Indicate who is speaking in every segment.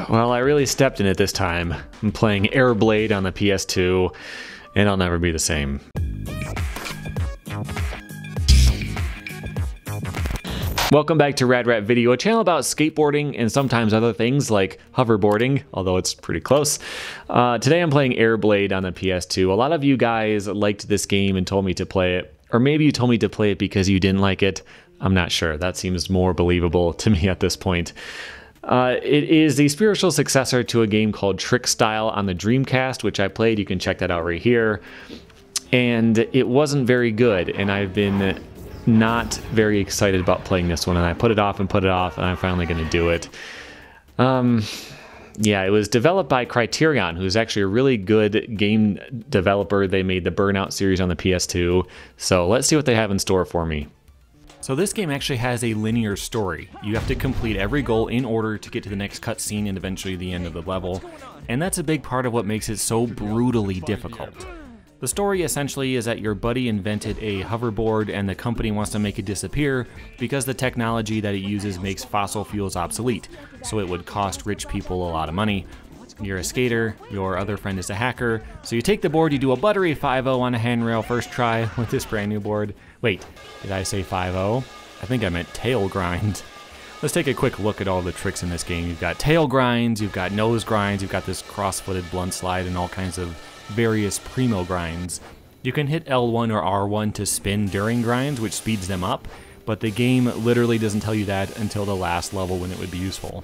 Speaker 1: Well, I really stepped in it this time. I'm playing AirBlade on the PS2, and I'll never be the same. Welcome back to Rad Rat Video, a channel about skateboarding and sometimes other things like hoverboarding, although it's pretty close. Today I'm playing AirBlade on the PS2. A lot of you guys liked this game and told me to play it, or maybe you told me to play it because you didn't like it. I'm not sure. That seems more believable to me at this point. It is the spiritual successor to a game called Trick Style on the Dreamcast, which I played. You can check that out right here. And it wasn't very good, and I've been not very excited about playing this one, and I put it off, and I'm finally going to do it. Yeah, it was developed by Criterion, who's actually a really good game developer. They made the Burnout series on the PS2, so let's see what they have in store for me. So this game actually has a linear story. You have to complete every goal in order to get to the next cutscene and eventually the end of the level, and that's a big part of what makes it so brutally difficult. The story essentially is that your buddy invented a hoverboard and the company wants to make it disappear because the technology that it uses makes fossil fuels obsolete, so it would cost rich people a lot of money. You're a skater, your other friend is a hacker, so you take the board, you do a buttery 5-0 on a handrail first try with this brand new board. Wait, did I say 5-0? I think I meant tail grind. Let's take a quick look at all the tricks in this game. You've got tail grinds, you've got nose grinds, you've got this cross-footed blunt slide, and all kinds of various primo grinds. You can hit L1 or R1 to spin during grinds, which speeds them up, but the game literally doesn't tell you that until the last level when it would be useful.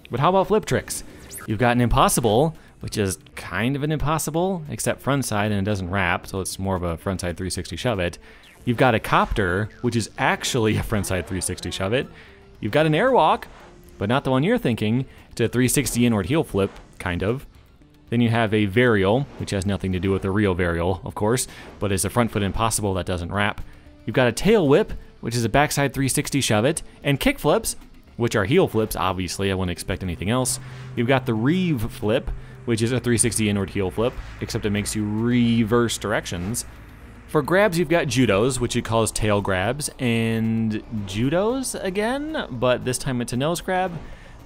Speaker 1: But how about flip tricks? You've got an impossible, which is kind of an impossible, except frontside and it doesn't wrap, so it's more of a frontside 360 shove it. You've got a copter, which is actually a frontside 360 shove it. You've got an airwalk, but not the one you're thinking. It's a 360 inward heel flip, kind of. Then you have a varial, which has nothing to do with a real varial, of course, but is a front foot impossible that doesn't wrap. You've got a tail whip, which is a backside 360 shove it, and kick flips, which are heel flips, obviously, I wouldn't expect anything else. You've got the reeve flip, which is a 360 inward heel flip, except it makes you reverse directions. For grabs, you've got judos, which it calls tail grabs, and judos again, but this time it's a nose grab.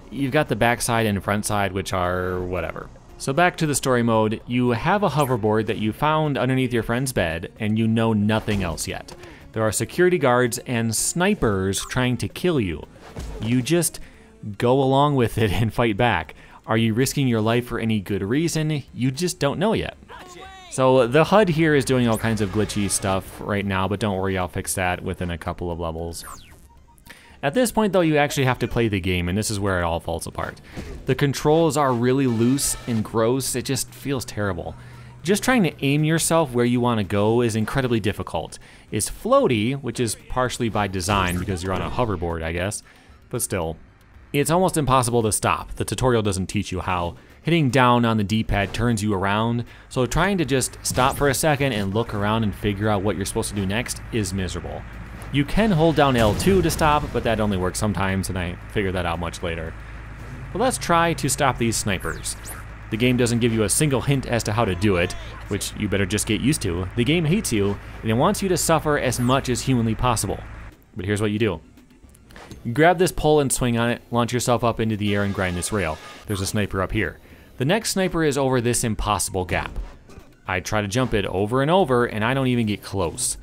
Speaker 1: You've got the backside and front side, which are whatever. So back to the story mode, you have a hoverboard that you found underneath your friend's bed, and you know nothing else yet. There are security guards and snipers trying to kill you. You just go along with it and fight back. Are you risking your life for any good reason? You just don't know yet. So the HUD here is doing all kinds of glitchy stuff right now, but don't worry, I'll fix that within a couple of levels. At this point though, you actually have to play the game, and this is where it all falls apart. The controls are really loose and gross, it just feels terrible. Just trying to aim yourself where you want to go is incredibly difficult. It's floaty, which is partially by design because you're on a hoverboard, I guess, but still. It's almost impossible to stop. The tutorial doesn't teach you how. Hitting down on the D-pad turns you around, so trying to just stop for a second and look around and figure out what you're supposed to do next is miserable. You can hold down L2 to stop, but that only works sometimes, and I figured that out much later. But let's try to stop these snipers. The game doesn't give you a single hint as to how to do it, which you better just get used to. The game hates you, and it wants you to suffer as much as humanly possible. But here's what you do. You grab this pole and swing on it, launch yourself up into the air and grind this rail. There's a sniper up here. The next sniper is over this impossible gap. I try to jump it over and over, and I don't even get close.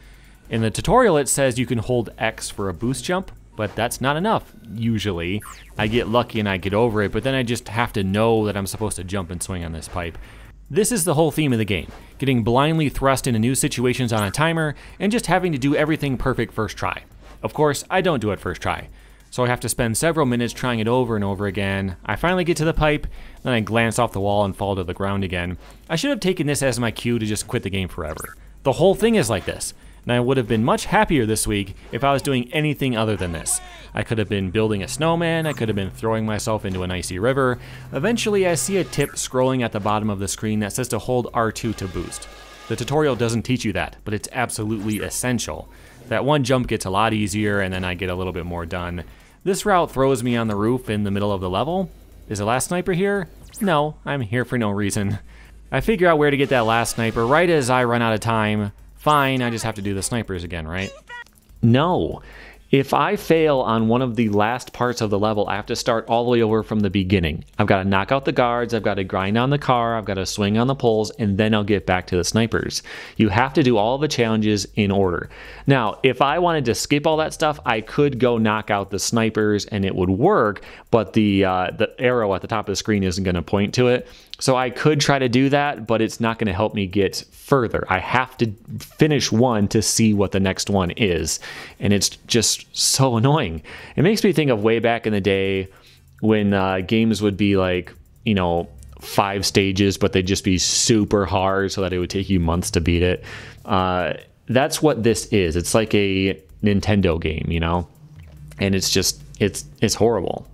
Speaker 1: In the tutorial it says you can hold X for a boost jump, but that's not enough, usually. I get lucky and I get over it, but then I just have to know that I'm supposed to jump and swing on this pipe. This is the whole theme of the game, getting blindly thrust into new situations on a timer, and just having to do everything perfect first try. Of course, I don't do it first try, so I have to spend several minutes trying it over and over again. I finally get to the pipe, then I glance off the wall and fall to the ground again. I should have taken this as my cue to just quit the game forever. The whole thing is like this. And I would have been much happier this week if I was doing anything other than this. I could have been building a snowman, I could have been throwing myself into an icy river. Eventually I see a tip scrolling at the bottom of the screen that says to hold R2 to boost. The tutorial doesn't teach you that, but it's absolutely essential. That one jump gets a lot easier and then I get a little bit more done. This route throws me on the roof in the middle of the level. Is the last sniper here? No, I'm here for no reason. I figure out where to get that last sniper right as I run out of time. Fine, I just have to do the snipers again, right? No. If I fail on one of the last parts of the level, I have to start all the way over from the beginning. I've got to knock out the guards, I've got to grind on the car, I've got to swing on the poles, and then I'll get back to the snipers. You have to do all the challenges in order. Now, if I wanted to skip all that stuff, I could go knock out the snipers and it would work, but the arrow at the top of the screen isn't going to point to it. So I could try to do that, but it's not going to help me get further. I have to finish one to see what the next one is. And it's just so annoying. It makes me think of way back in the day when games would be like, you know, 5 stages, but they'd just be super hard so that it would take you months to beat it. That's what this is. It's like a Nintendo game, you know? And it's just, it's horrible.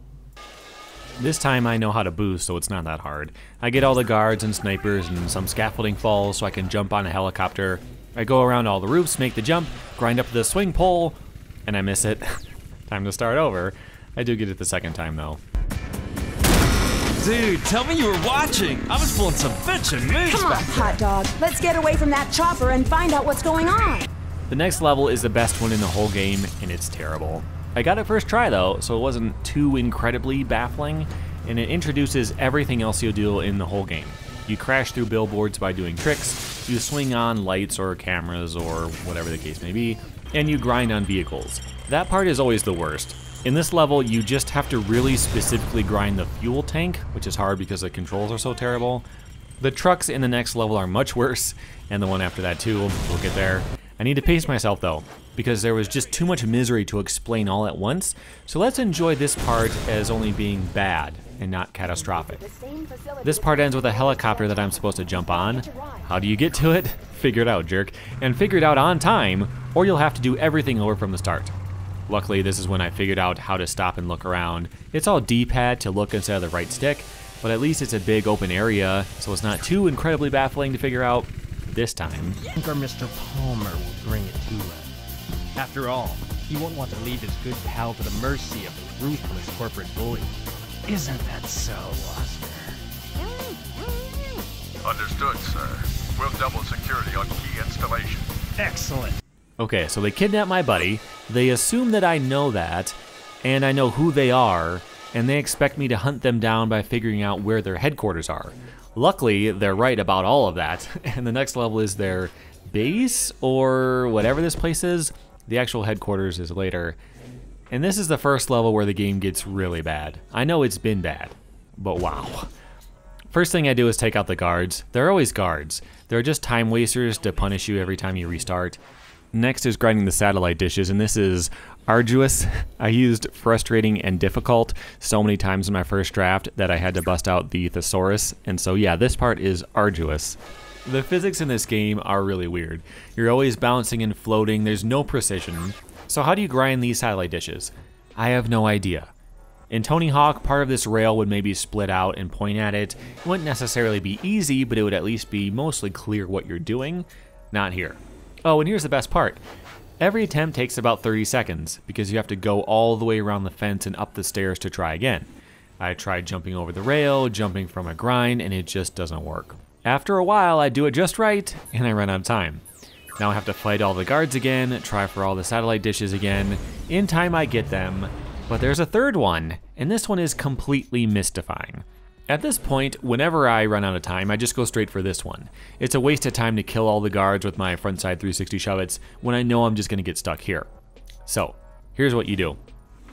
Speaker 1: This time I know how to boost, so it's not that hard. I get all the guards and snipers and some scaffolding falls so I can jump on a helicopter. I go around all the roofs, make the jump, grind up to the swing pole, and I miss it. Time to start over. I do get it the second time though.
Speaker 2: Dude, tell me you were watching. I was pulling some bitchin' moves.
Speaker 3: Come on, hot dog. Let's get away from that chopper and find out what's going on.
Speaker 1: The next level is the best one in the whole game, and it's terrible. I got it first try though, so it wasn't too incredibly baffling, and it introduces everything else you'll do in the whole game. You crash through billboards by doing tricks, you swing on lights or cameras or whatever the case may be, and you grind on vehicles. That part is always the worst. In this level, you just have to really specifically grind the fuel tank, which is hard because the controls are so terrible. The trucks in the next level are much worse, and the one after that too, we'll get there. I need to pace myself though, because there was just too much misery to explain all at once, so let's enjoy this part as only being bad and not catastrophic. This part ends with a helicopter that I'm supposed to jump on. How do you get to it? Figure it out, jerk. And figure it out on time, or you'll have to do everything over from the start. Luckily, this is when I figured out how to stop and look around. It's all D-pad to look instead of the right stick, but at least it's a big open area, so it's not too incredibly baffling to figure out this time.
Speaker 4: I think our Mr. Palmer will bring it to us. After all, he won't want to leave his good pal to the mercy of a ruthless corporate bully. Isn't that so, Oscar?
Speaker 5: Understood, sir. We'll double security on key installation.
Speaker 4: Excellent.
Speaker 1: Okay, so they kidnap my buddy, they assume that I know that, and I know who they are, and they expect me to hunt them down by figuring out where their headquarters are. Luckily, they're right about all of that, and the next level is their base, or whatever this place is. The actual headquarters is later. And this is the first level where the game gets really bad. I know it's been bad, but wow. First thing I do is take out the guards. They're always guards. They're just time wasters to punish you every time you restart. Next is grinding the satellite dishes, and this is arduous. I used frustrating and difficult so many times in my first draft that I had to bust out the thesaurus, and so yeah, this part is arduous. The physics in this game are really weird. You're always bouncing and floating, there's no precision. So how do you grind these satellite dishes? I have no idea. In Tony Hawk, part of this rail would maybe split out and point at it. It wouldn't necessarily be easy, but it would at least be mostly clear what you're doing. Not here. Oh, and here's the best part. Every attempt takes about 30 seconds, because you have to go all the way around the fence and up the stairs to try again. I tried jumping over the rail, jumping from a grind, and it just doesn't work. After a while, I do it just right, and I run out of time. Now I have to fight all the guards again, try for all the satellite dishes again. In time I get them, but there's a third one, and this one is completely mystifying. At this point, whenever I run out of time, I just go straight for this one. It's a waste of time to kill all the guards with my frontside 360 shove-its when I know I'm just gonna get stuck here. So, here's what you do.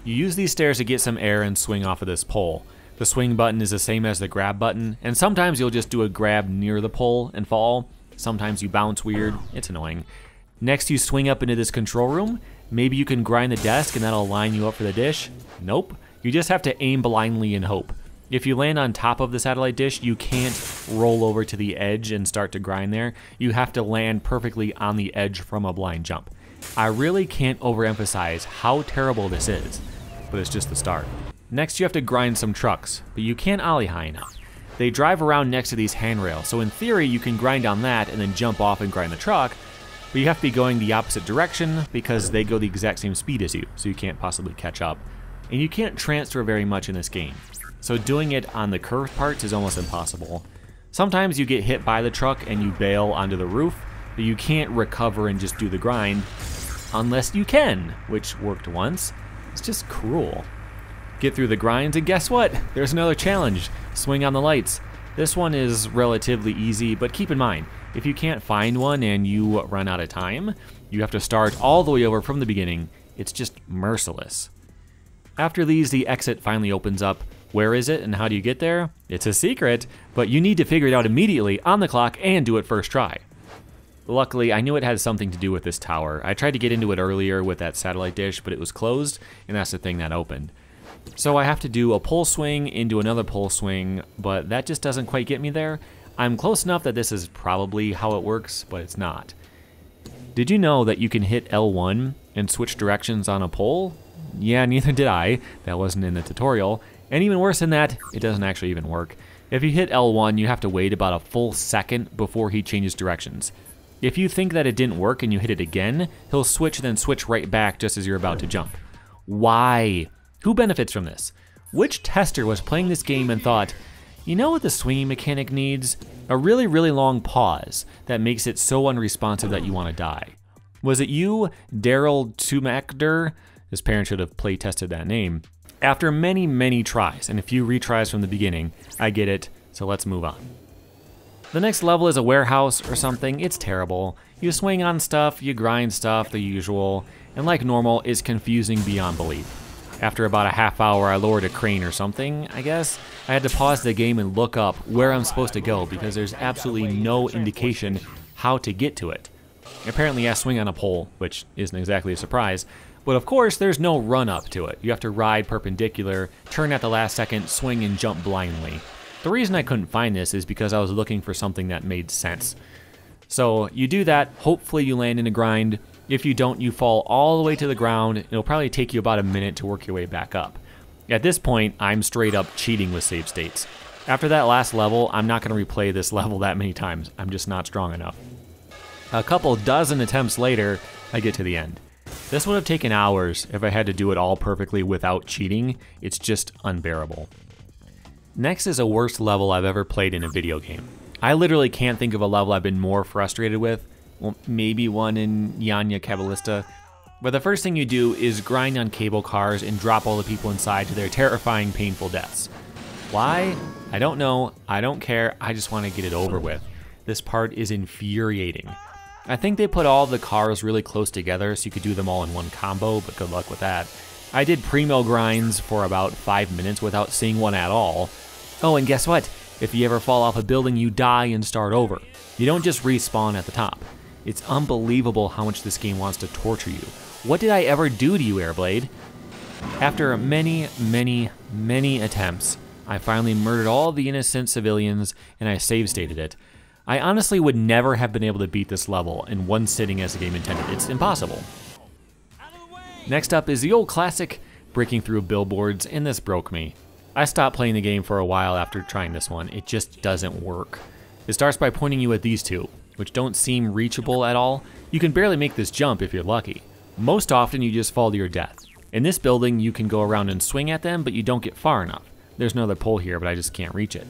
Speaker 1: You use these stairs to get some air and swing off of this pole. The swing button is the same as the grab button, and sometimes you'll just do a grab near the pole and fall. Sometimes you bounce weird, it's annoying. Next you swing up into this control room. Maybe you can grind the desk and that'll line you up for the dish. Nope, you just have to aim blindly and hope. If you land on top of the satellite dish, you can't roll over to the edge and start to grind there. You have to land perfectly on the edge from a blind jump. I really can't overemphasize how terrible this is, but it's just the start. Next you have to grind some trucks, but you can't ollie high enough. They drive around next to these handrails, so in theory you can grind on that and then jump off and grind the truck, but you have to be going the opposite direction because they go the exact same speed as you, so you can't possibly catch up. And you can't transfer very much in this game, so doing it on the curved parts is almost impossible. Sometimes you get hit by the truck and you bail onto the roof, but you can't recover and just do the grind. unless you can, which worked once. It's just cruel. Get through the grinds, and guess what? There's another challenge. Swing on the lights. This one is relatively easy, but keep in mind, if you can't find one and you run out of time, you have to start all the way over from the beginning. It's just merciless. After these, the exit finally opens up. Where is it and how do you get there? It's a secret, but you need to figure it out immediately on the clock and do it first try. Luckily, I knew it had something to do with this tower. I tried to get into it earlier with that satellite dish, but it was closed, and that's the thing that opened. So I have to do a pole swing into another pole swing, but that just doesn't quite get me there. I'm close enough that this is probably how it works, but it's not. Did you know that you can hit L1 and switch directions on a pole? Yeah, neither did I. That wasn't in the tutorial. And even worse than that, it doesn't actually even work. If you hit L1, you have to wait about a full second before he changes directions. If you think that it didn't work and you hit it again, he'll switch, then switch right back just as you're about to jump. Why? Who benefits from this? Which tester was playing this game and thought, you know what the swinging mechanic needs? A really, really long pause that makes it so unresponsive that you want to die. Was it you, Daryl Tumakder? His parents should have play tested that name. After many, many tries and a few retries from the beginning, I get it, so let's move on. The next level is a warehouse or something. It's terrible. You swing on stuff, you grind stuff, the usual, and like normal, is confusing beyond belief. After about a half hour, I lowered a crane or something, I guess. I had to pause the game and look up where I'm supposed to go because there's absolutely no indication how to get to it. Apparently I swing on a pole, which isn't exactly a surprise, but of course there's no run up to it. You have to ride perpendicular, turn at the last second, swing and jump blindly. The reason I couldn't find this is because I was looking for something that made sense. So you do that, hopefully you land in a grind. If you don't, you fall all the way to the ground. It'll probably take you about a minute to work your way back up. At this point, I'm straight up cheating with save states. After that last level, I'm not going to replay this level that many times. I'm just not strong enough. A couple dozen attempts later, I get to the end. This would have taken hours if I had to do it all perfectly without cheating. It's just unbearable. Next is a worst level I've ever played in a video game. I literally can't think of a level I've been more frustrated with. Well, maybe one in Yanya Kabbalista. But the first thing you do is grind on cable cars and drop all the people inside to their terrifying, painful deaths. Why? I don't know. I don't care. I just want to get it over with. This part is infuriating. I think they put all the cars really close together so you could do them all in one combo, but good luck with that. I did primo grinds for about 5 minutes without seeing one at all. Oh, and guess what? If you ever fall off a building, you die and start over. You don't just respawn at the top. It's unbelievable how much this game wants to torture you. What did I ever do to you, AirBlade? After many, many, many attempts, I finally murdered all the innocent civilians and I save stated it. I honestly would never have been able to beat this level in one sitting as the game intended. It's impossible. Next up is the old classic, breaking through billboards, and this broke me. I stopped playing the game for a while after trying this one. It just doesn't work. It starts by pointing you at these two, which don't seem reachable at all. You can barely make this jump if you're lucky. Most often you just fall to your death. In this building you can go around and swing at them, but you don't get far enough. There's another pole here, but I just can't reach it.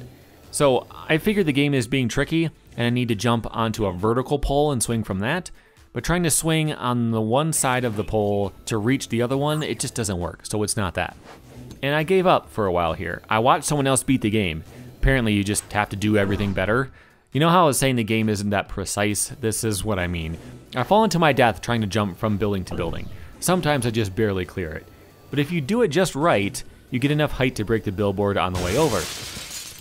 Speaker 1: So I figured the game is being tricky and I need to jump onto a vertical pole and swing from that, but trying to swing on the one side of the pole to reach the other one, it just doesn't work, so it's not that. And I gave up for a while here. I watched someone else beat the game. Apparently you just have to do everything better. You know how I was saying the game isn't that precise? This is what I mean. I fall into my death trying to jump from building to building. Sometimes I just barely clear it. But if you do it just right, you get enough height to break the billboard on the way over.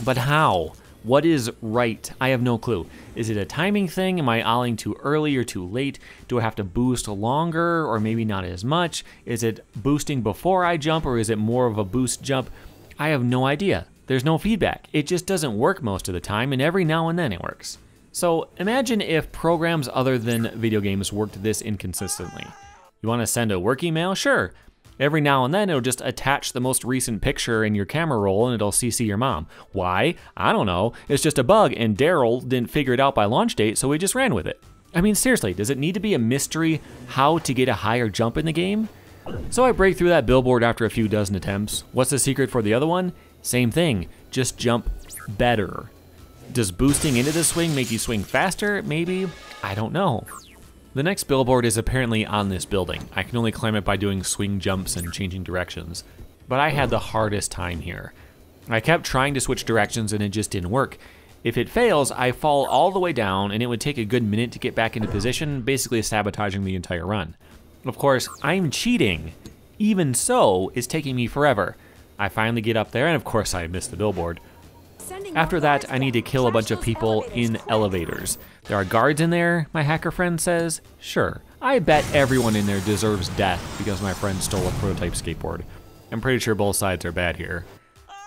Speaker 1: But how? What is right? I have no clue. Is it a timing thing? Am I olling too early or too late? Do I have to boost longer or maybe not as much? Is it boosting before I jump or is it more of a boost jump? I have no idea. There's no feedback. It just doesn't work most of the time, and every now and then it works. So imagine if programs other than video games worked this inconsistently. You want to send a work email? Sure. Every now and then it'll just attach the most recent picture in your camera roll and it'll CC your mom. Why? I don't know. It's just a bug and Daryl didn't figure it out by launch date, so we just ran with it. I mean, seriously, does it need to be a mystery how to get a higher jump in the game? So I break through that billboard after a few dozen attempts. What's the secret for the other one? Same thing, just jump better. Does boosting into the swing make you swing faster? Maybe? I don't know. The next billboard is apparently on this building. I can only climb it by doing swing jumps and changing directions. But I had the hardest time here. I kept trying to switch directions and it just didn't work. If it fails, I fall all the way down and it would take a good minute to get back into position, basically sabotaging the entire run. Of course, I'm cheating. Even so, it's taking me forever. I finally get up there and of course I miss the billboard. After that, I need to kill a bunch of people in elevators. There are guards in there, my hacker friend says. Sure, I bet everyone in there deserves death because my friend stole a prototype skateboard. I'm pretty sure both sides are bad here.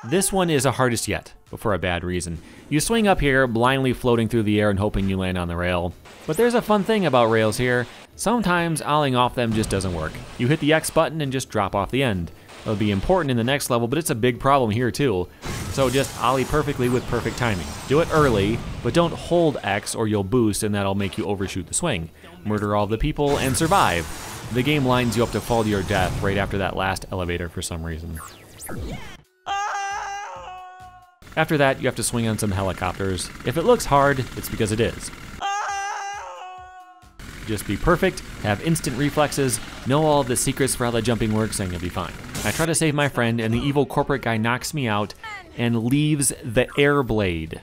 Speaker 1: This one is the hardest yet, but for a bad reason. You swing up here, blindly floating through the air and hoping you land on the rail. But there's a fun thing about rails here. Sometimes ollieing off them just doesn't work. You hit the X button and just drop off the end. It'll be important in the next level, but it's a big problem here too. So just ollie perfectly with perfect timing. Do it early, but don't hold X or you'll boost and that'll make you overshoot the swing. Murder all the people and survive. The game lines you up to fall to your death right after that last elevator for some reason. After that, you have to swing on some helicopters. If it looks hard, it's because it is. Just be perfect, have instant reflexes, know all of the secrets for how the jumping works, and you'll be fine. I try to save my friend, and the evil corporate guy knocks me out and leaves the AirBlade.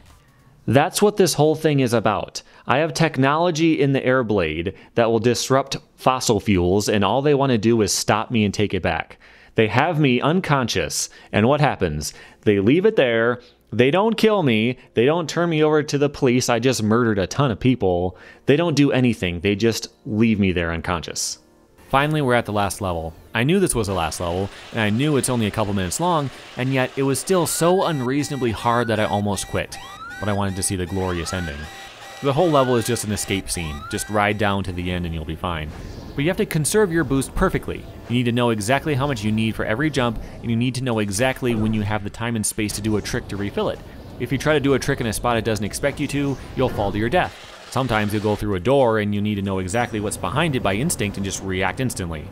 Speaker 1: That's what this whole thing is about. I have technology in the AirBlade that will disrupt fossil fuels, and all they want to do is stop me and take it back. They have me unconscious, and what happens? They leave it there. They don't kill me. They don't turn me over to the police. I just murdered a ton of people. They don't do anything. They just leave me there unconscious. Finally, we're at the last level. I knew this was the last level, and I knew it's only a couple minutes long, and yet it was still so unreasonably hard that I almost quit. But I wanted to see the glorious ending. The whole level is just an escape scene. Just ride down to the end and you'll be fine. But you have to conserve your boost perfectly. You need to know exactly how much you need for every jump, and you need to know exactly when you have the time and space to do a trick to refill it. If you try to do a trick in a spot it doesn't expect you to, you'll fall to your death. Sometimes you'll go through a door and you need to know exactly what's behind it by instinct and just react instantly.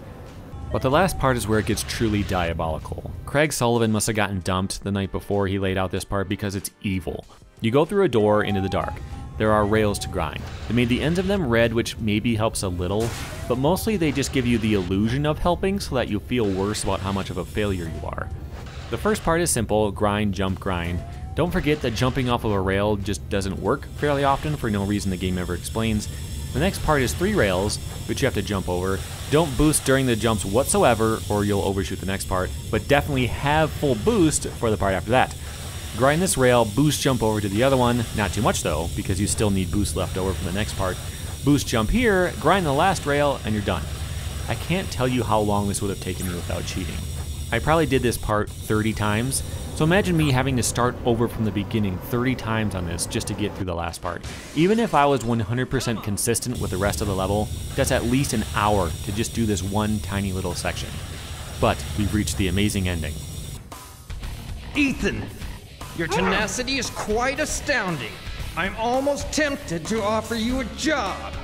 Speaker 1: But the last part is where it gets truly diabolical. Craig Sullivan must have gotten dumped the night before he laid out this part because it's evil. You go through a door into the dark. There are rails to grind. They made the ends of them red, which maybe helps a little, but mostly they just give you the illusion of helping so that you feel worse about how much of a failure you are. The first part is simple, grind, jump, grind. Don't forget that jumping off of a rail just doesn't work fairly often for no reason the game ever explains. The next part is 3 rails, which you have to jump over. Don't boost during the jumps whatsoever or you'll overshoot the next part, but definitely have full boost for the part after that. Grind this rail, boost jump over to the other one, not too much though, because you still need boost left over from the next part. Boost jump here, grind the last rail, and you're done. I can't tell you how long this would have taken me without cheating. I probably did this part 30 times, so imagine me having to start over from the beginning 30 times on this just to get through the last part. Even if I was 100% consistent with the rest of the level, that's at least an hour to just do this one tiny little section. But we've reached the amazing ending.
Speaker 6: Ethan! Your tenacity is quite astounding. I'm almost tempted to offer you a job.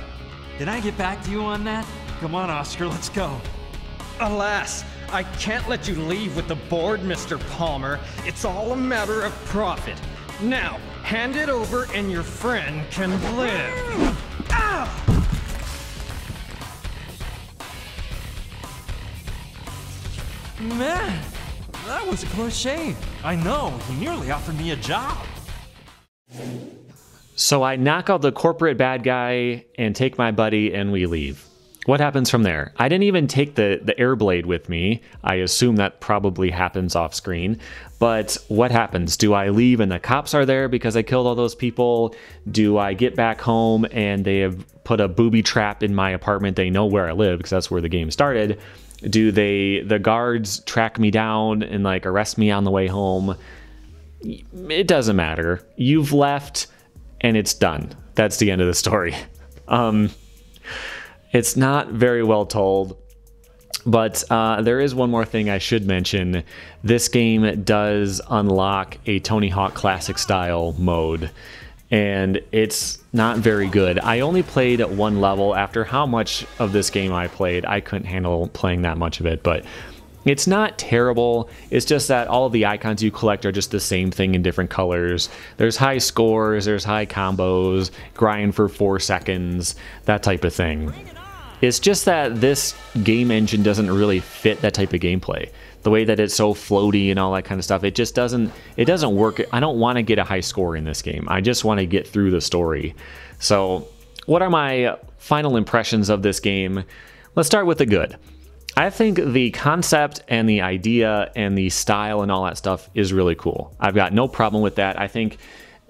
Speaker 2: Did I get back to you on that? Come on, Oscar, let's go.
Speaker 6: Alas, I can't let you leave with the board, Mr. Palmer. It's all a matter of profit. Now, hand it over and your friend can live. Ow!
Speaker 2: Man, that was a close shave. I know, he nearly offered me a job.
Speaker 1: So I knock out the corporate bad guy and take my buddy and we leave. What happens from there? I didn't even take the AirBlade with me. I assume that probably happens off screen. But what happens? Do I leave and the cops are there because I killed all those people? Do I get back home and they have put a booby trap in my apartment? They know where I live because that's where the game started. Do the guards track me down and like arrest me on the way home? It doesn't matter. You've left and it's done. That's the end of the story. It's not very well told, but there is one more thing I should mention. This game does unlock a Tony Hawk Classic style mode, and it's not very good. I only played at 1 level. After how much of this game I played, I couldn't handle playing that much of it, but it's not terrible. It's just that all of the icons you collect are just the same thing in different colors. There's high scores, there's high combos, grind for 4 seconds, that type of thing. It's just that this game engine doesn't really fit that type of gameplay. The way that it's so floaty and all that kind of stuff, it just doesn't work. I don't want to get a high score in this game. I just want to get through the story. So what are my final impressions of this game? Let's start with the good. I think the concept and the idea and the style and all that stuff is really cool. I've got no problem with that. I think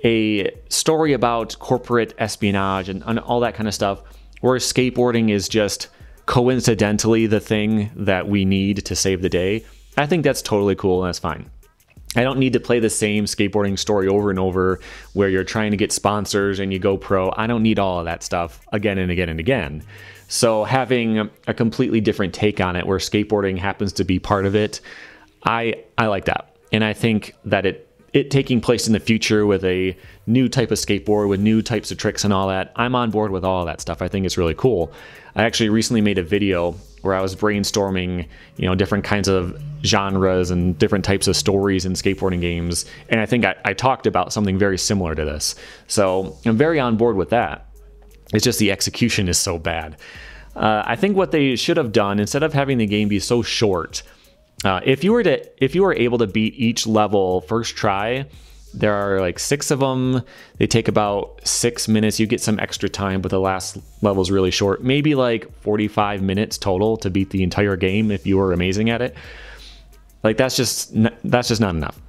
Speaker 1: a story about corporate espionage and all that kind of stuff, where skateboarding is just coincidentally the thing that we need to save the day, I think that's totally cool and that's fine. I don't need to play the same skateboarding story over and over where you're trying to get sponsors and you go pro. I don't need all of that stuff again and again and again. So having a completely different take on it where skateboarding happens to be part of it, I like that. And I think that it taking place in the future with a new type of skateboard, with new types of tricks and all that, I'm on board with all of that stuff. I think it's really cool. I actually recently made a video where I was brainstorming, different kinds of genres and different types of stories in skateboarding games. And I think I talked about something very similar to this. So I'm very on board with that. It's just the execution is so bad. I think what they should have done, instead of having the game be so short, if you were able to beat each level first try, there are like 6 of them. They take about 6 minutes. You get some extra time, but the last level is really short. Maybe like 45 minutes total to beat the entire game if you were amazing at it. Like that's just not enough.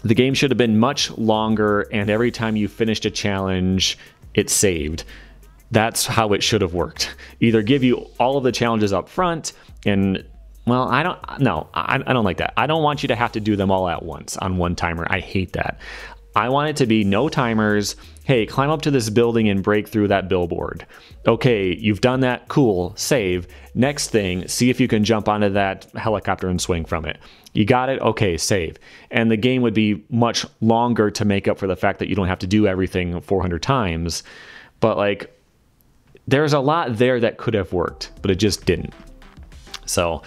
Speaker 1: The game should have been much longer, and every time you finished a challenge, it saved. That's how it should have worked. Either give you all of the challenges up front and I don't like that. I don't want you to have to do them all at once on one timer. I hate that. I want it to be no timers. Hey, climb up to this building and break through that billboard. Okay, you've done that. Cool. Save. Next thing, see if you can jump onto that helicopter and swing from it. You got it? Okay, save. And the game would be much longer to make up for the fact that you don't have to do everything 400 times. But there's a lot there that could have worked, but it just didn't. So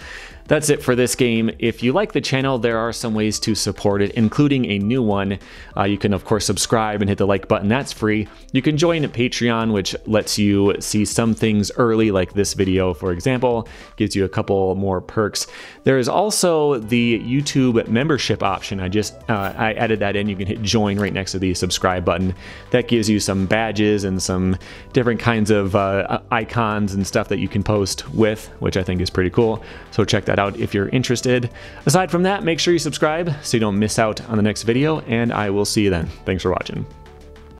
Speaker 1: that's it for this game. If you like the channel, there are some ways to support it, including a new one. You can, of course, subscribe and hit the like button. That's free. You can join Patreon, which lets you see some things early, like this video, for example. Gives you a couple more perks. There is also the YouTube membership option. I added that in. You can hit join right next to the subscribe button. That gives you some badges and some different kinds of icons and stuff that you can post with, which I think is pretty cool. So check that out if you're interested. Aside from that, make sure you subscribe so you don't miss out on the next video, and I will see you then. Thanks for watching.